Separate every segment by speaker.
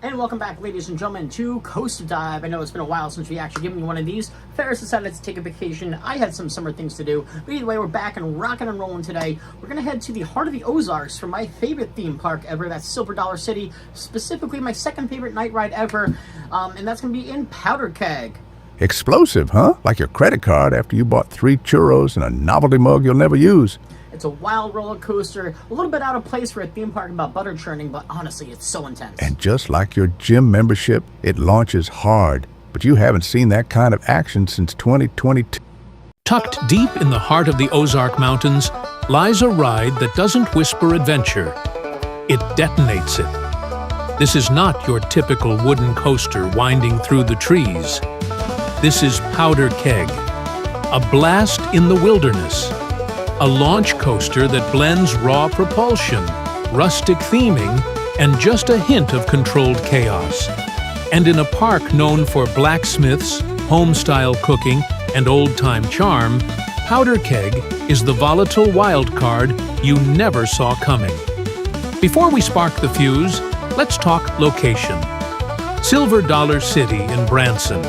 Speaker 1: And welcome back, ladies and gentlemen, to Coaster Dive. I know it's been a while since we actually given you one of these. Ferris decided to take a vacation. I had some summer things to do. But either way, we're back and rocking and rolling today. We're going to head to the heart of the Ozarks for my favorite theme park ever. That's Silver Dollar City. Specifically, my second favorite night ride ever. And that's going to be in Powder Keg.
Speaker 2: Explosive, huh? Like your credit card after you bought 3 churros and a novelty mug you'll never use.
Speaker 1: It's a wild roller coaster, a little bit out of place for a theme park about butter churning, but honestly, it's so intense.
Speaker 2: And just like your gym membership, it launches hard. But you haven't seen that kind of action since 2022.
Speaker 3: Tucked deep in the heart of the Ozark Mountains lies a ride that doesn't whisper adventure. It detonates it. This is not your typical wooden coaster winding through the trees. This is Powder Keg, a blast in the wilderness. A launch coaster that blends raw propulsion, rustic theming, and just a hint of controlled chaos. And in a park known for blacksmiths, home-style cooking, and old-time charm, Powder Keg is the volatile wild card you never saw coming. Before we spark the fuse, let's talk location. Silver Dollar City in Branson,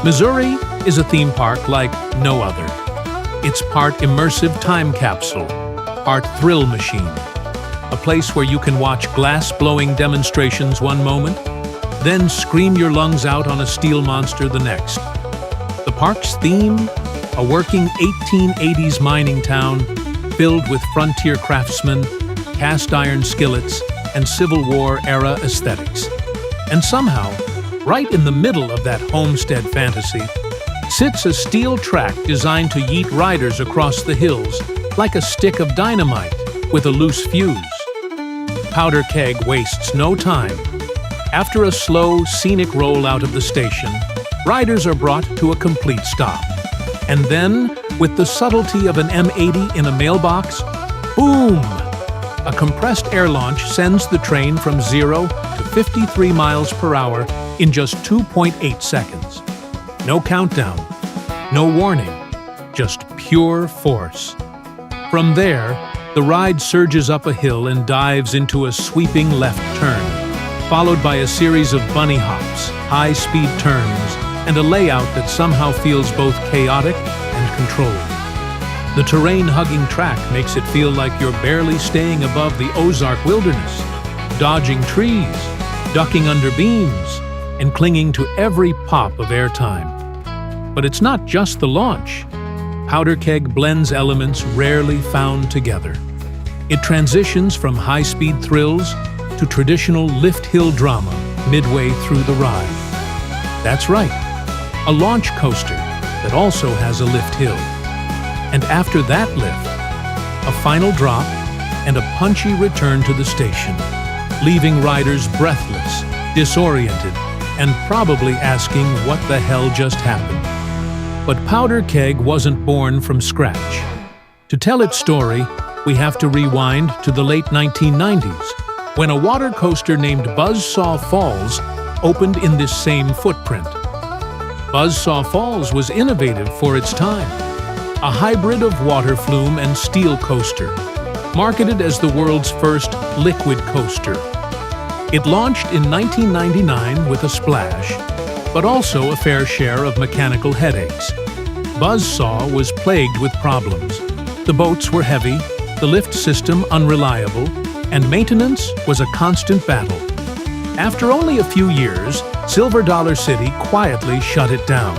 Speaker 3: Missouri is a theme park like no other. It's part immersive time capsule, part thrill machine. A place where you can watch glass-blowing demonstrations one moment, then scream your lungs out on a steel monster the next. The park's theme? A working 1880s mining town filled with frontier craftsmen, cast-iron skillets, and Civil War-era aesthetics. And somehow, right in the middle of that homestead fantasy, sits a steel track designed to yeet riders across the hills like a stick of dynamite with a loose fuse. Powder Keg wastes no time. After a slow, scenic roll out of the station, riders are brought to a complete stop. And then, with the subtlety of an M80 in a mailbox, boom! A compressed air launch sends the train from 0 to 53 miles per hour in just 2.8 seconds. No countdown, no warning, just pure force. From there, the ride surges up a hill and dives into a sweeping left turn, followed by a series of bunny hops, high-speed turns, and a layout that somehow feels both chaotic and controlled. The terrain-hugging track makes it feel like you're barely staying above the Ozark wilderness, dodging trees, ducking under beams, and clinging to every pop of airtime. But it's not just the launch. Powder Keg blends elements rarely found together. It transitions from high-speed thrills to traditional lift-hill drama midway through the ride. That's right, a launch coaster that also has a lift hill. And after that lift, a final drop and a punchy return to the station, leaving riders breathless, disoriented, and probably asking what the hell just happened. But Powder Keg wasn't born from scratch. To tell its story, we have to rewind to the late 1990s, when a water coaster named BuzzSaw Falls opened in this same footprint. BuzzSaw Falls was innovative for its time, a hybrid of water flume and steel coaster, marketed as the world's first liquid coaster. It launched in 1999 with a splash, but also a fair share of mechanical headaches. BuzzSaw was plagued with problems. The boats were heavy, the lift system unreliable, and maintenance was a constant battle. After only a few years, Silver Dollar City quietly shut it down.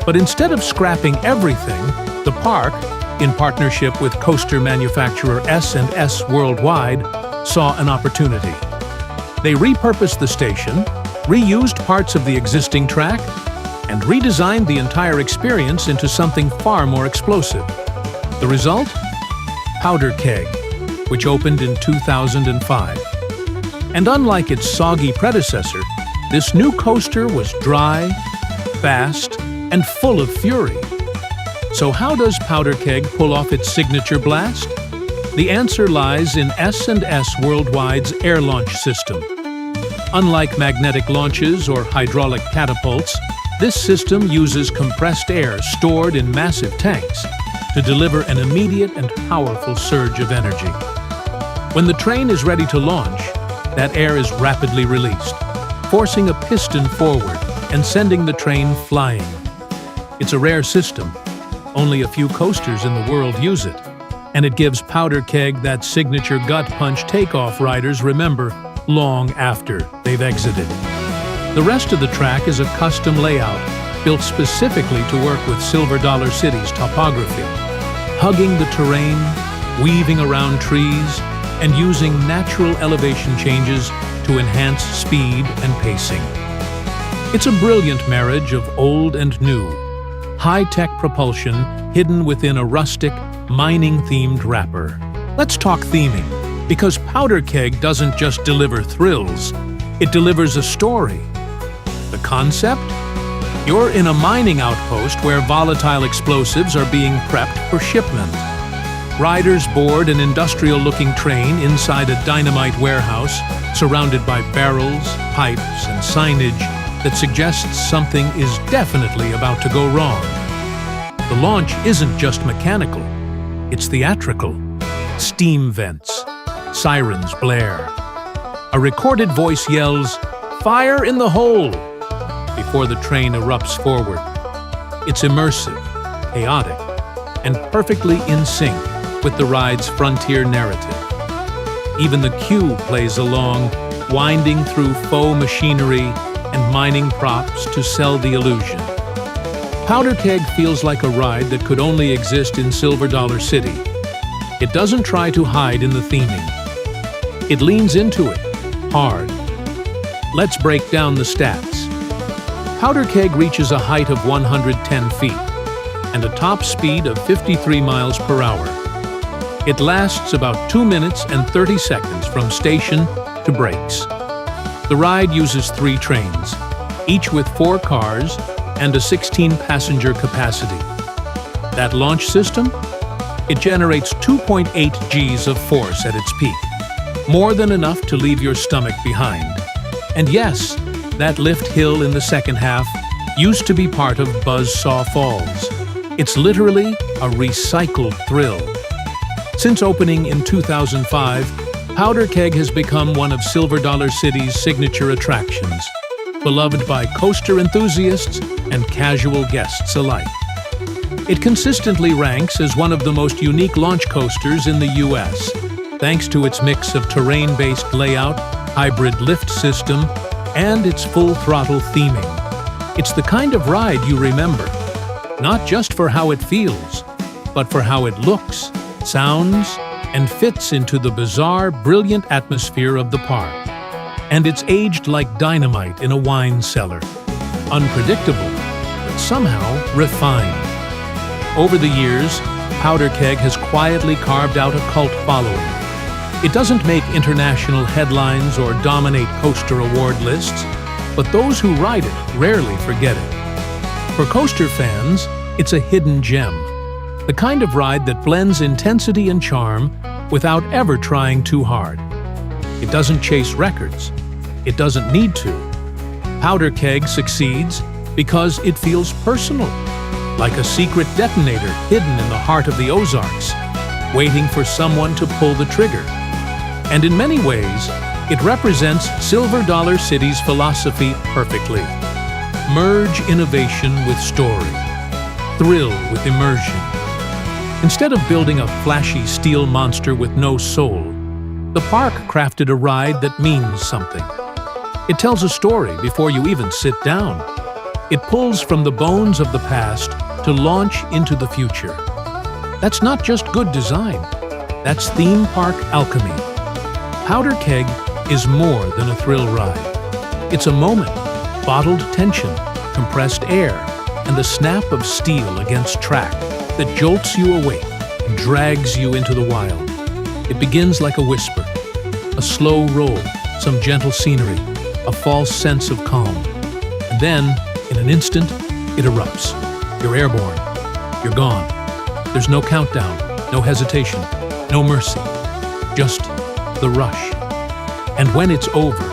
Speaker 3: But instead of scrapping everything, the park, in partnership with coaster manufacturer S&S Worldwide, saw an opportunity. They repurposed the station, reused parts of the existing track, and redesigned the entire experience into something far more explosive. The result? Powder Keg, which opened in 2005. And unlike its soggy predecessor, this new coaster was dry, fast, and full of fury. So how does Powder Keg pull off its signature blast? The answer lies in S&S Worldwide's air launch system. Unlike magnetic launches or hydraulic catapults, this system uses compressed air stored in massive tanks to deliver an immediate and powerful surge of energy. When the train is ready to launch, that air is rapidly released, forcing a piston forward and sending the train flying. It's a rare system. Only a few coasters in the world use it, and it gives Powder Keg that signature gut punch takeoff riders remember long after they've exited. The rest of the track is a custom layout built specifically to work with Silver Dollar City's topography, hugging the terrain, weaving around trees, and using natural elevation changes to enhance speed and pacing. It's a brilliant marriage of old and new, high-tech propulsion hidden within a rustic, mining-themed wrapper. Let's talk theming, because Powder Keg doesn't just deliver thrills, it delivers a story. The concept? You're in a mining outpost where volatile explosives are being prepped for shipment. Riders board an industrial-looking train inside a dynamite warehouse surrounded by barrels, pipes, and signage that suggests something is definitely about to go wrong. The launch isn't just mechanical, it's theatrical. Steam vents, sirens blare. A recorded voice yells, "Fire in the hole!" before the train erupts forward. It's immersive, chaotic, and perfectly in sync with the ride's frontier narrative. Even the queue plays along, winding through faux machinery and mining props to sell the illusion. Powder Keg feels like a ride that could only exist in Silver Dollar City. It doesn't try to hide in the theming. It leans into it, hard. Let's break down the stats. Powder Keg reaches a height of 110 feet and a top speed of 53 miles per hour. It lasts about 2 minutes and 30 seconds from station to brakes. The ride uses 3 trains, each with 4 cars and a 16-passenger capacity. That launch system? It generates 2.8 Gs of force at its peak, more than enough to leave your stomach behind. And yes, that lift hill in the second half used to be part of BuzzSaw Falls. It's literally a recycled thrill. Since opening in 2005, Powder Keg has become one of Silver Dollar City's signature attractions, beloved by coaster enthusiasts and casual guests alike. It consistently ranks as one of the most unique launch coasters in the U.S., thanks to its mix of terrain-based layout, hybrid lift system, and its full-throttle theming. It's the kind of ride you remember, not just for how it feels, but for how it looks, sounds, and fits into the bizarre, brilliant atmosphere of the park. And it's aged like dynamite in a wine cellar. Unpredictable, but somehow refined. Over the years, Powder Keg has quietly carved out a cult following. It doesn't make international headlines or dominate coaster award lists, but those who ride it rarely forget it. For coaster fans, it's a hidden gem, the kind of ride that blends intensity and charm without ever trying too hard. It doesn't chase records. It doesn't need to. Powder Keg succeeds because it feels personal, like a secret detonator hidden in the heart of the Ozarks, waiting for someone to pull the trigger. And in many ways, it represents Silver Dollar City's philosophy perfectly. Merge innovation with story. Thrill with immersion. Instead of building a flashy steel monster with no soul, the park crafted a ride that means something. It tells a story before you even sit down. It pulls from the bones of the past to launch into the future. That's not just good design. That's theme park alchemy. Powder Keg is more than a thrill ride. It's a moment, bottled tension, compressed air, and the snap of steel against track that jolts you awake and drags you into the wild. It begins like a whisper, a slow roll, some gentle scenery, a false sense of calm. And then, in an instant, it erupts. You're airborne. You're gone. There's no countdown, no hesitation, no mercy. Just the rush. And when it's over,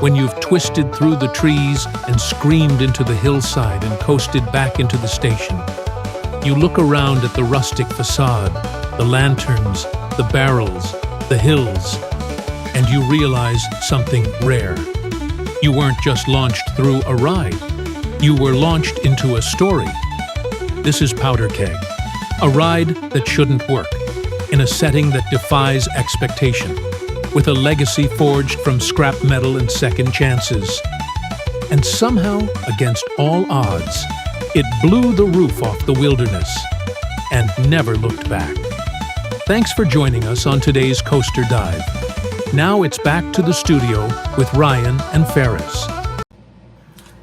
Speaker 3: when you've twisted through the trees and screamed into the hillside and coasted back into the station, you look around at the rustic facade, the lanterns, the barrels, the hills, and you realize something rare. You weren't just launched through a ride. You were launched into a story. This is Powder Keg, a ride that shouldn't work, in a setting that defies expectation, with a legacy forged from scrap metal and second chances. And somehow, against all odds, it blew the roof off the wilderness and never looked back. Thanks for joining us on today's Coaster Dive. Now it's back to the studio with Ryan and Ferris.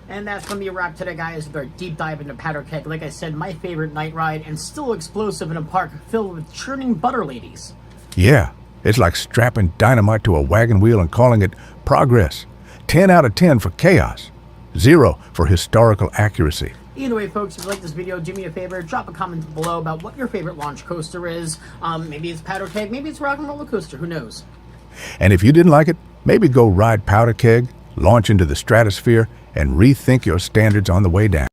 Speaker 1: And that's going to be a wrap today, guys, with our deep dive into Powder Keg. Like I said, my favorite night ride, and still explosive in a park filled with churning butter ladies.
Speaker 2: Yeah, it's like strapping dynamite to a wagon wheel and calling it progress. 10 out of 10 for chaos. 0 for historical accuracy.
Speaker 1: Either way, folks, if you like this video, do me a favor, drop a comment below about what your favorite launch coaster is. Maybe it's Powder Keg, maybe it's Rock and Roller Coaster, who knows?
Speaker 2: And if you didn't like it, maybe go ride Powder Keg, launch into the stratosphere, and rethink your standards on the way down.